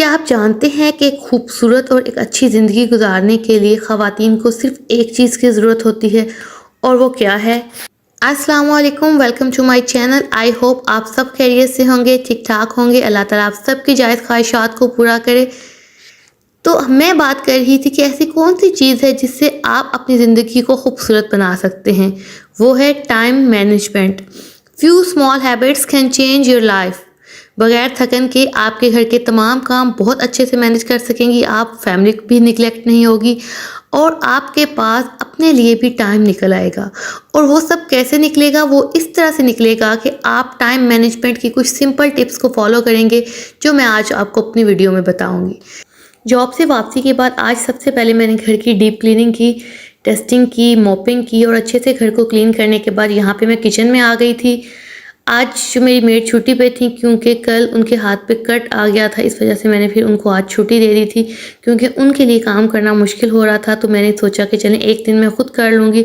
क्या आप जानते हैं कि एक खूबसूरत और एक अच्छी ज़िंदगी गुजारने के लिए ख़वातीन को सिर्फ़ एक चीज़ की ज़रूरत होती है और वो क्या है? अस्सलाम वालेकुम, welcome to my channel. I hope आप सब खैरियत से होंगे, ठीक-ठाक होंगे। अल्लाह ताला आप सबकी जायज़ ख़्वाहिशात को पूरा करे। तो मैं बात कर रही थी कि ऐसी कौन-सी चीज़ है जिससे आप अपनी ज़िंदगी को खूबसूरत बना सकते हैं? वो है time management. Few small habits can change your life. बगैर थकन के आपके घर के तमाम काम बहुत अच्छे से मैनेज कर सकेंगी आप, फैमिली भी निगलेक्ट नहीं होगी और आपके पास अपने लिए भी टाइम निकल आएगा। और वो सब कैसे निकलेगा? वो इस तरह से निकलेगा कि आप टाइम मैनेजमेंट की कुछ सिंपल टिप्स को फॉलो करेंगे, जो मैं आज आपको अपनी वीडियो में बताऊंगी। जॉब से वापसी के बाद आज सबसे पहले मैंने घर की डीप क्लीनिंग की, डस्टिंग की, मॉपिंग की और अच्छे से घर को क्लीन करने के बाद यहाँ पे मैं किचन में आ गई थी। आज जो मेरी मेड छुट्टी पे थी क्योंकि कल उनके हाथ पे कट आ गया था, इस वजह से मैंने फिर उनको आज छुट्टी दे दी थी क्योंकि उनके लिए काम करना मुश्किल हो रहा था। तो मैंने सोचा कि चलें एक दिन मैं खुद कर लूँगी।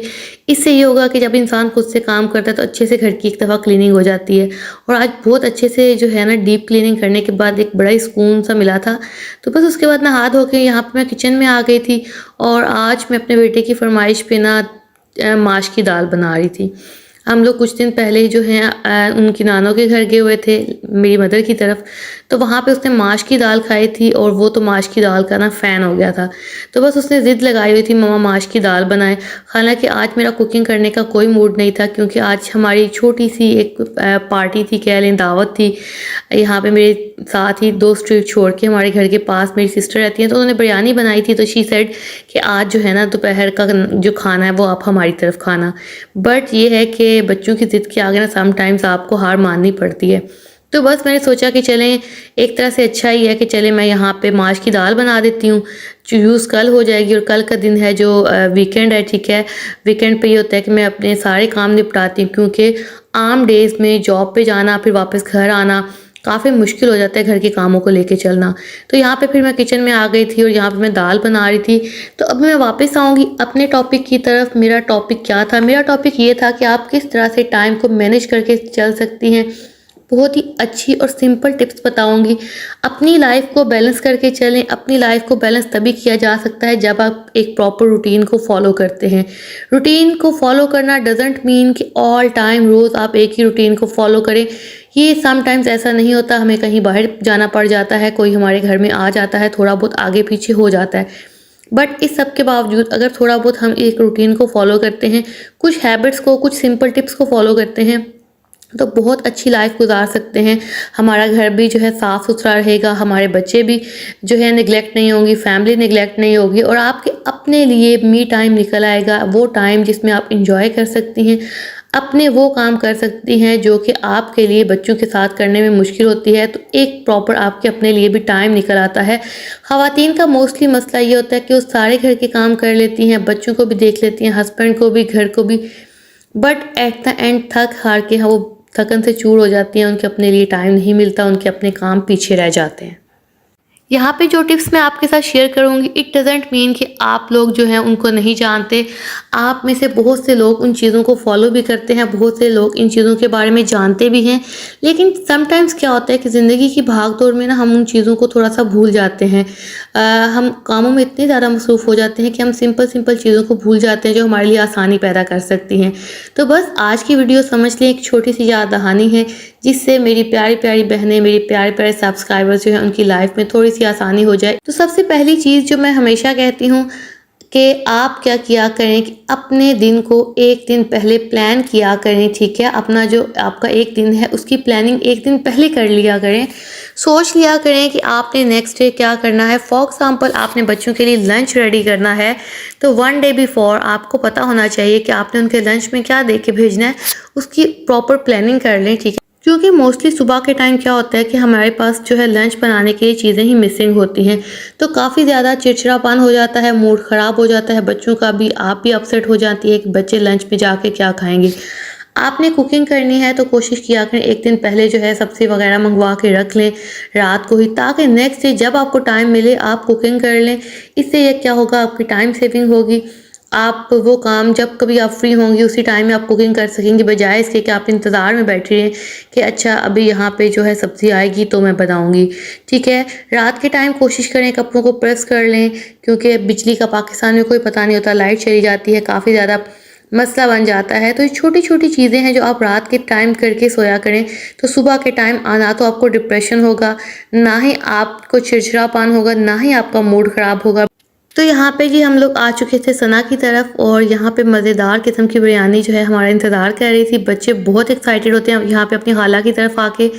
इससे ये होगा कि जब इंसान खुद से काम करता है तो अच्छे से घर की एक दफ़ा क्लीनिंग हो जाती है। और आज बहुत अच्छे से जो है ना डीप क्लीनिंग करने के बाद एक बड़ा ही सुकून सा मिला था। तो बस उसके बाद मैं हाथ धो के यहाँ पर मैं किचन में आ गई थी और आज मैं अपने बेटे की फरमाइश पे ना माश की दाल बना रही थी। हम लोग कुछ दिन पहले ही जो हैं उनकी नानों के घर गए हुए थे मेरी मदर की तरफ, तो वहाँ पे उसने माश की दाल खाई थी और वो तो माश की दाल का ना फ़ैन हो गया था। तो बस उसने ज़िद लगाई हुई थी मम्मा माश की दाल बनाएं। हालांकि आज मेरा कुकिंग करने का कोई मूड नहीं था क्योंकि आज हमारी छोटी सी एक पार्टी थी, कह लें दावत थी। यहाँ पे मेरे साथ ही 2 स्ट्रीट छोड़ के हमारे घर के पास मेरी सिस्टर रहती हैं, तो उन्होंने बिरयानी बनाई थी। तो शी सेड कि आज जो है ना दोपहर का जो खाना है वो आप हमारी तरफ खाना। बट ये है कि बच्चों की ज़िद के आगे ना समटाइम्स आपको हार माननी पड़ती है। तो बस मैंने सोचा कि चलें एक तरह से अच्छा ही है कि चलें मैं यहाँ पे माश की दाल बना देती हूँ, जो यूज़ कल हो जाएगी। और कल का दिन है जो वीकेंड है, ठीक है। वीकेंड पे ये होता है कि मैं अपने सारे काम निपटाती हूँ क्योंकि आम डेज़ में जॉब पे जाना फिर वापस घर आना काफ़ी मुश्किल हो जाता है, घर के कामों को लेके चलना। तो यहाँ पे फिर मैं किचन में आ गई थी और यहाँ पे मैं दाल बना रही थी। तो अब मैं वापस आऊँगी अपने टॉपिक की तरफ। मेरा टॉपिक क्या था? मेरा टॉपिक ये था कि आप किस तरह से टाइम को मैनेज करके चल सकती हैं। बहुत ही अच्छी और सिंपल टिप्स बताऊंगी। अपनी लाइफ को बैलेंस करके चलें। अपनी लाइफ को बैलेंस तभी किया जा सकता है जब आप एक प्रॉपर रूटीन को फॉलो करते हैं। रूटीन को फॉलो करना डजेंट मीन कि ऑल टाइम रोज़ आप एक ही रूटीन को फॉलो करें। ये समटाइम्स ऐसा नहीं होता, हमें कहीं बाहर जाना पड़ जाता है, कोई हमारे घर में आ जाता है, थोड़ा बहुत आगे पीछे हो जाता है। बट इस सब के बावजूद अगर थोड़ा बहुत हम एक रूटीन को फॉलो करते हैं, कुछ हैबिट्स को, कुछ सिंपल टिप्स को फॉलो करते हैं, तो बहुत अच्छी लाइफ गुजार सकते हैं। हमारा घर भी जो है साफ़ सुथरा रहेगा, हमारे बच्चे भी जो है निगलेक्ट नहीं होंगी, फैमिली निगलेक्ट नहीं होगी और आपके अपने लिए मी टाइम निकल आएगा। वो टाइम जिसमें आप इंजॉय कर सकती हैं, अपने वो काम कर सकती हैं जो कि आपके लिए बच्चों के साथ करने में मुश्किल होती है। तो एक प्रॉपर आपके अपने लिए भी टाइम निकल आता है। ख़वातीन का मोस्टली मसला ये होता है कि वो सारे घर के काम कर लेती हैं, बच्चों को भी देख लेती हैं, हस्बैंड को भी, घर को भी, बट एट द एंड थक हार के वो थकन से चूर हो जाती हैं, उनके अपने लिए टाइम नहीं मिलता, उनके अपने काम पीछे रह जाते हैं। यहाँ पे जो टिप्स मैं आपके साथ शेयर करूँगी, इट डजेंट मीन कि आप लोग जो हैं उनको नहीं जानते। आप में से बहुत से लोग उन चीज़ों को फॉलो भी करते हैं, बहुत से लोग इन चीज़ों के बारे में जानते भी हैं। लेकिन समटाइम्स क्या होता है कि ज़िंदगी की भाग-दौड़ में ना हम उन चीज़ों को थोड़ा सा भूल जाते हैं। हम कामों में इतने ज़्यादा मसरूफ़ हो जाते हैं कि हम सिंपल सिंपल चीज़ों को भूल जाते हैं जो हमारे लिए आसानी पैदा कर सकती हैं। तो बस आज की वीडियो समझ लें एक छोटी सी याद दहानी है जिससे मेरी प्यारी प्यारी बहनें, मेरी प्यारे प्यारे सब्सक्राइबर्स जो हैं उनकी लाइफ में थोड़ी सी आसानी हो जाए। तो सबसे पहली चीज़ जो मैं हमेशा कहती हूँ कि आप क्या किया करें कि अपने दिन को एक दिन पहले प्लान किया करें, ठीक है। अपना जो आपका एक दिन है उसकी प्लानिंग एक दिन पहले कर लिया करें। सोच लिया करें कि आपने नेक्स्ट डे क्या करना है। फॉर एग्जाम्पल आपने बच्चों के लिए लंच रेडी करना है तो 1 डे बिफोर आपको पता होना चाहिए कि आपने उनके लंच में क्या दे के भेजना है, उसकी प्रॉपर प्लानिंग कर लें, ठीक है। क्योंकि मोस्टली सुबह के टाइम क्या होता है कि हमारे पास जो है लंच बनाने के लिए चीज़ें ही मिसिंग होती हैं, तो काफ़ी ज़्यादा चिड़चिड़ापन हो जाता है, मूड ख़राब हो जाता है, बच्चों का भी, आप भी अपसेट हो जाती है कि बच्चे लंच में जाके क्या खाएंगे। आपने कुकिंग करनी है तो कोशिश किया करें एक दिन पहले जो है सब्ज़ी वगैरह मंगवा के रख लें रात को ही, ताकि नेक्स्ट डे जब आपको टाइम मिले आप कुकिंग कर लें। इससे ये क्या होगा, आपकी टाइम सेविंग होगी, आप वो काम जब कभी आप फ्री होंगी उसी टाइम में आप कुकिंग कर सकेंगी, बजाय इसके कि आप इंतज़ार में बैठी रहें कि अच्छा अभी यहाँ पे जो है सब्ज़ी आएगी तो मैं बनाऊँगी। ठीक है, रात के टाइम कोशिश करें कपड़ों को प्रेस कर लें, क्योंकि बिजली का पाकिस्तान में कोई पता नहीं होता, लाइट चली जाती है, काफ़ी ज़्यादा मसला बन जाता है। तो ये छोटी-छोटी चीज़ें हैं जो आप रात के टाइम करके सोया करें, तो सुबह के टाइम ना तो आपको डिप्रेशन होगा, ना ही आपको चिड़चिड़ापन होगा, ना ही आपका मूड ख़राब होगा। तो यहाँ पे जी हम लोग आ चुके थे सना की तरफ, और यहाँ पे मज़ेदार किस्म की बिरयानी जो है हमारा इंतज़ार कर रही थी। बच्चे बहुत एक्साइटेड होते हैं यहाँ पे अपनी खाला की तरफ आके।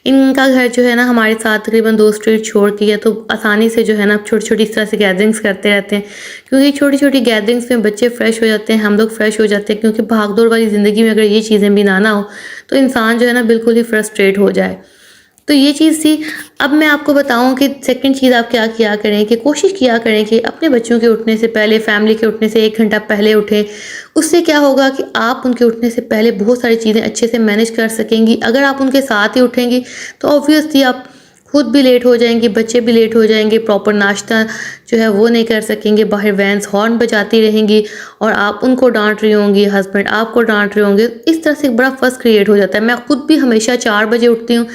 इनका घर जो है ना हमारे साथ तकरीबन 2 स्ट्रीट छोड़ के है, तो आसानी से जो है ना छोटी-छोटी इस तरह से गैदरिंग्स करते रहते हैं, क्योंकि छोटी-छोटी गैदरिंग्स में बच्चे फ्रेश हो जाते हैं, हम लोग फ्रेश हो जाते हैं, क्योंकि भाग-दौड़ वाली ज़िंदगी में अगर ये चीज़ें भी ना हो तो इंसान जो है ना बिल्कुल ही फ्रस्ट्रेट हो जाए। तो ये चीज़ थी। अब मैं आपको बताऊँ कि सेकंड चीज़ आप क्या किया करें, कि कोशिश किया करें कि अपने बच्चों के उठने से पहले, फैमिली के उठने से 1 घंटा पहले उठें। उससे क्या होगा कि आप उनके उठने से पहले बहुत सारी चीज़ें अच्छे से मैनेज कर सकेंगी। अगर आप उनके साथ ही उठेंगी तो ऑब्वियसली आप खुद भी लेट हो जाएँगी, बच्चे भी लेट हो जाएँगे, प्रॉपर नाश्ता जो है वो नहीं कर सकेंगे, बाहर वैन्स हॉर्न बजाती रहेंगी और आप उनको डाँट रही होंगी, हस्बैंड आपको डाँट रहे होंगे। इस तरह से एक बड़ा फस क्रिएट हो जाता है। मैं खुद भी हमेशा 4 बजे उठती हूँ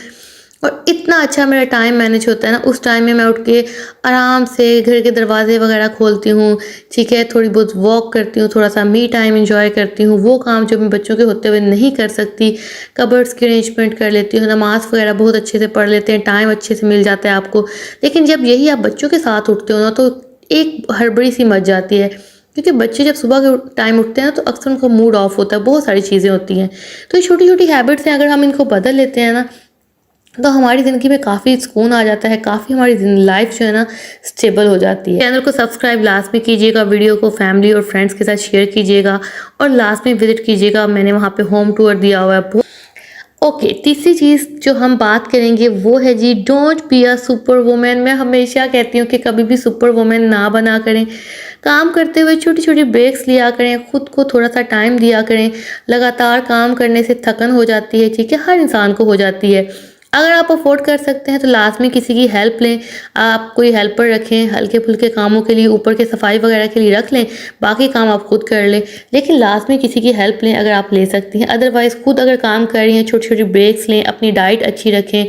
और इतना अच्छा मेरा टाइम मैनेज होता है ना, उस टाइम में मैं उठ के आराम से घर के दरवाजे वगैरह खोलती हूँ, ठीक है, थोड़ी बहुत वॉक करती हूँ, थोड़ा-सा मी टाइम एन्जॉय करती हूँ। वो काम जो मैं बच्चों के होते हुए नहीं कर सकती, कबर्ड्स की अरेंजमेंट कर लेती हूँ, नमाज़ वगैरह बहुत अच्छे से पढ़ लेते हैं, टाइम अच्छे से मिल जाता है आपको। लेकिन जब यही आप बच्चों के साथ उठते हो ना, तो एक हड़बड़ी-सी मच जाती है, क्योंकि बच्चे जब सुबह के टाइम उठते हैं ना, तो अक्सर उनका मूड ऑफ होता है, बहुत सारी चीज़ें होती हैं। तो ये छोटी-छोटी हैबिट्स हैं, अगर हम इनको बदल लेते हैं ना, तो हमारी ज़िंदगी में काफ़ी सुकून आ जाता है, काफ़ी हमारी लाइफ जो है ना स्टेबल हो जाती है। चैनल को सब्सक्राइब लास्ट में कीजिएगा, वीडियो को फैमिली और फ्रेंड्स के साथ शेयर कीजिएगा और लास्ट में विजिट कीजिएगा, मैंने वहाँ पे होम टूर दिया हुआ है। ओके, तीसरी चीज़ जो हम बात करेंगे वो है जी, don't be a super woman. मैं हमेशा कहती हूँ कि कभी भी सुपर वुमन ना बना करें। काम करते हुए छोटी-छोटी ब्रेक्स लिया करें, खुद को थोड़ा-सा टाइम दिया करें। लगातार काम करने से थकन हो जाती है, ठीक है, हर इंसान को हो जाती है। अगर आप अफ़ोर्ड कर सकते हैं तो लास्ट में किसी की हेल्प लें। आप कोई हेल्पर रखें, हल्के-फुल्के कामों के लिए, ऊपर के सफाई वगैरह के लिए रख लें, बाकी काम आप खुद कर लें। लेकिन लास्ट में किसी की हेल्प लें अगर आप ले सकती हैं। अदरवाइज़ खुद अगर काम कर रही हैं, छोटी-छोटी ब्रेक्स लें, अपनी डाइट अच्छी रखें।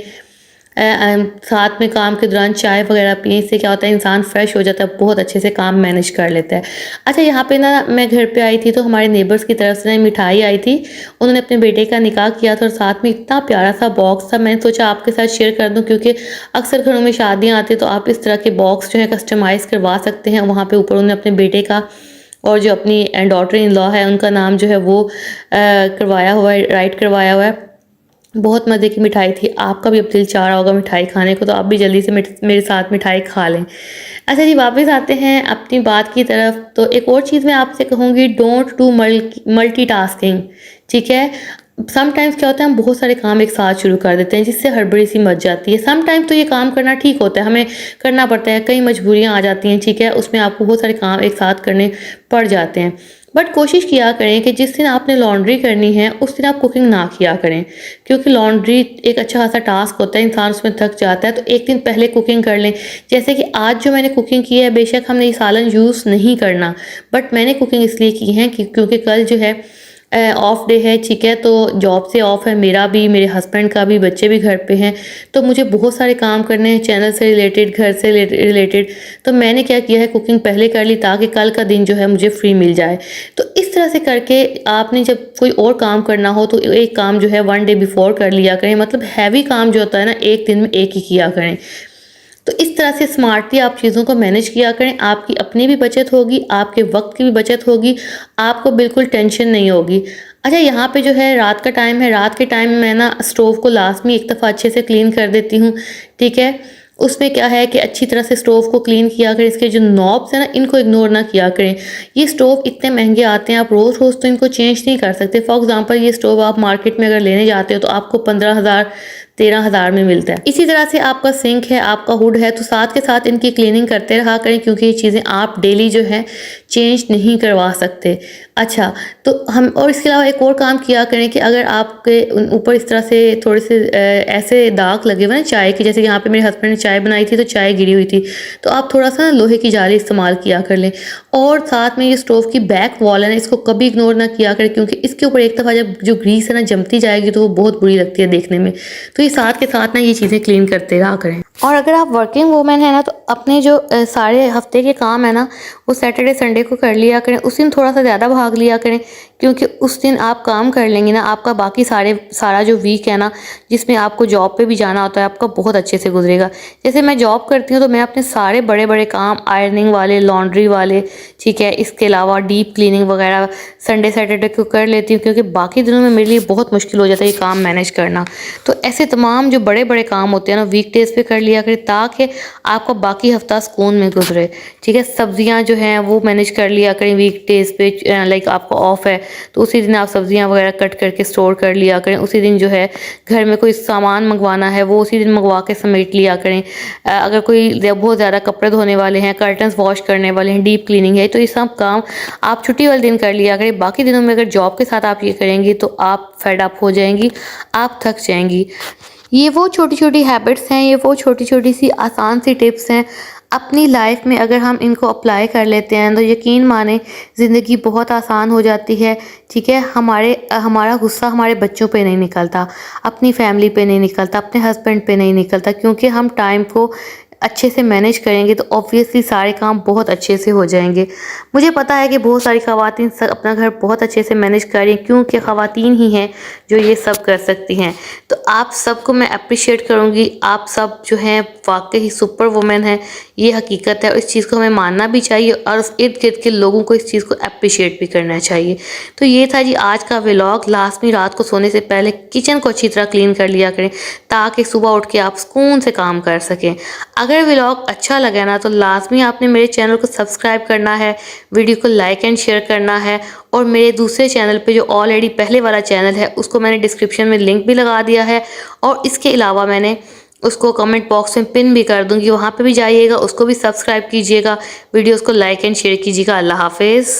साथ में काम के दौरान चाय वगैरह पिएँ, इससे क्या होता है इंसान फ्रेश हो जाता है, बहुत अच्छे से काम मैनेज कर लेता है। अच्छा, यहाँ पे ना मैं घर पे आई थी तो हमारे नेबर्स की तरफ से ना मिठाई आई थी। उन्होंने अपने बेटे का निकाह किया था और साथ में इतना प्यारा सा बॉक्स था, मैंने सोचा आपके साथ शेयर कर दूँ, क्योंकि अक्सर घरों में शादियाँ आती हैं तो आप इस तरह के बॉक्स जो है कस्टमाइज़ करवा सकते हैं। वहाँ पे ऊपर उन्होंने अपने बेटे का और जो अपनी डॉटर इन लॉ है उनका नाम जो है वो करवाया हुआ है, राइट करवाया हुआ है। बहुत मज़े की मिठाई थी। आपका भी अब दिल चाह रहा होगा मिठाई खाने को, तो आप भी जल्दी से मेरे साथ मिठाई खा लें। अच्छा जी, वापस आते हैं अपनी बात की तरफ। तो एक और चीज़ मैं आपसे कहूँगी, डोंट डू मल्टीटास्किंग, ठीक है। समटाइम्स क्या होता है, हम बहुत सारे काम एक साथ शुरू कर देते हैं जिससे हड़बड़ी सी मच जाती है। समटाइम्स तो ये काम करना ठीक होता है, हमें करना पड़ता है, कई मजबूरियाँ आ जाती हैं, ठीक है, उसमें आपको बहुत सारे काम एक साथ करने पड़ जाते हैं। बट कोशिश किया करें कि जिस दिन आपने लॉन्ड्री करनी है उस दिन आप कुकिंग ना किया करें, क्योंकि लॉन्ड्री एक अच्छा खासा टास्क होता है, इंसान उसमें थक जाता है। तो एक दिन पहले कुकिंग कर लें। जैसे कि आज जो मैंने कुकिंग की है, बेशक हमने ये सालन यूज़ नहीं करना, बट मैंने कुकिंग इसलिए की है क्योंकि कल जो है ऑफ डे है, ठीक है, तो जॉब से ऑफ है, मेरा भी, मेरे हस्बैंड का भी, बच्चे भी घर पे हैं, तो मुझे बहुत सारे काम करने हैं, चैनल से रिलेटेड, घर से रिलेटेड। तो मैंने क्या किया है, कुकिंग पहले कर ली ताकि कल का दिन जो है मुझे फ्री मिल जाए। तो इस तरह से करके आपने जब कोई और काम करना हो तो एक काम जो है 1 डे बिफोर कर लिया करें। मतलब हैवी काम जो होता है ना, एक दिन में एक ही किया करें। तो इस तरह से स्मार्टली आप चीज़ों को मैनेज किया करें। आपकी अपनी भी बचत होगी, आपके वक्त की भी बचत होगी, आपको बिल्कुल टेंशन नहीं होगी। अच्छा, यहाँ पे जो है रात का टाइम है, रात के टाइम मैं ना स्टोव को लास्ट में एक दफ़ा अच्छे से क्लीन कर देती हूँ, ठीक है। उसमें क्या है कि अच्छी तरह से स्टोव को क्लीन किया करें, इसके जो नॉब्स हैं ना इनको इग्नोर ना किया करें। ये स्टोव इतने महंगे आते हैं, आप रोज़ तो इनको चेंज नहीं कर सकते। फॉर एग्जांपल ये स्टोव आप मार्केट में अगर लेने जाते हो तो आपको 15,000 13,000 में मिलता है। इसी तरह से आपका सिंक है, आपका हुड है, तो साथ के साथ इनकी क्लीनिंग करते रहा करें, क्योंकि ये चीज़ें आप डेली जो है चेंज नहीं करवा सकते। अच्छा, तो हम और इसके अलावा एक और काम किया करें कि अगर आपके ऊपर इस तरह से थोड़े से ऐसे दाग लगे हुए ना चाय के, जैसे यहाँ पे मेरे हस्बैंड ने चाय बनाई थी तो चाय गिरी हुई थी, तो आप थोड़ा सा लोहे की जाली इस्तेमाल किया कर लें। और साथ में ये स्टोव की बैक वॉल है ना, इसको कभी इग्नोर ना किया करें, क्योंकि इसके ऊपर एक दफ़ा जब जो ग्रीस है ना जमती जाएगी तो वो बहुत बुरी लगती है देखने में। तो ये साथ के साथ ना ये चीज़ें क्लीन करते रहा करें। और अगर आप वर्किंग वूमेन है ना, तो अपने जो सारे हफ्ते के काम है ना वो सैटरडे संडे को कर लिया करें। उस दिन थोड़ा सा ज़्यादा भाग लिया करें, क्योंकि उस दिन आप काम कर लेंगे ना, आपका बाकी सारा जो वीक है ना, जिसमें आपको जॉब पे भी जाना होता है, आपका बहुत अच्छे से गुजरेगा। जैसे मैं जॉब करती हूँ तो मैं अपने सारे बड़े बड़े काम, आयरनिंग वाले, लॉन्ड्री वाले, ठीक है, इसके अलावा डीप क्लीनिंग वगैरह संडे सैटरडे को कर लेती हूँ, क्योंकि बाकी दिनों में मेरे लिए बहुत मुश्किल हो जाता है ये काम मैनेज करना। तो ऐसे तमाम जो बड़े बड़े काम होते हैं ना वीक डेज पे कर लिया करें, ताकि आपका बाकी हफ्ता सुकून में गुजरे। ठीक है, सब्जियां जो हैं वो मैनेज कर लिया करें वीक डेज पे, लाइक आपका ऑफ है तो उसी दिन आप सब्जियां वगैरह कट करके स्टोर कर लिया करें। उसी दिन जो है घर में कोई सामान मंगवाना है वो उसी दिन मंगवा के समेट लिया करें। अगर कोई बहुत ज़्यादा कपड़े धोने वाले हैं, कर्टन्स वॉश करने वाले हैं, डीप क्लीनिंग है, तो ये सब काम आप छुट्टी वाले दिन कर लिया करें। बाकी दिनों में अगर जॉब के साथ आप ये करेंगी तो आप फेड अप हो जाएंगी, आप थक जाएंगी। ये वो छोटी छोटी हैबिट्स हैं, ये वो छोटी छोटी सी आसान सी टिप्स हैं, अपनी लाइफ में अगर हम इनको अप्लाई कर लेते हैं तो यकीन माने ज़िंदगी बहुत आसान हो जाती है। ठीक है, हमारा गुस्सा हमारे बच्चों पे नहीं निकलता, अपनी फैमिली पे नहीं निकलता, अपने हस्बैंड पे नहीं निकलता, क्योंकि हम टाइम को अच्छे से मैनेज करेंगे तो ऑब्वियसली सारे काम बहुत अच्छे से हो जाएंगे। मुझे पता है कि बहुत सारी ख़वातीन अपना घर बहुत अच्छे से मैनेज करें, क्योंकि ख़वातीन ही हैं जो ये सब कर सकती हैं। तो आप सबको मैं अप्रिशिएट करूँगी, आप सब जो हैं वाकई ही सुपर वुमेन हैं, ये हकीकत है और इस चीज़ को हमें मानना भी चाहिए और इर्द गिर्द के लोगों को इस चीज़ को अप्रिशिएट भी करना चाहिए। तो ये था जी आज का व्लॉग। लाजमी रात को सोने से पहले किचन को अच्छी तरह क्लीन कर लिया करें, ताकि सुबह उठ के आप सुकून से काम कर सकें। अगर व्लॉग अच्छा लगा ना तो लाजमी आपने मेरे चैनल को सब्सक्राइब करना है, वीडियो को लाइक एंड शेयर करना है, और मेरे दूसरे चैनल पे जो ऑलरेडी पहले वाला चैनल है उसको मैंने डिस्क्रिप्शन में लिंक भी लगा दिया है, और इसके अलावा मैंने उसको कमेंट बॉक्स में पिन भी कर दूंगी, वहाँ पे भी जाइएगा, उसको भी सब्सक्राइब कीजिएगा, वीडियोस को लाइक एंड शेयर कीजिएगा। अल्लाह हाफिज़।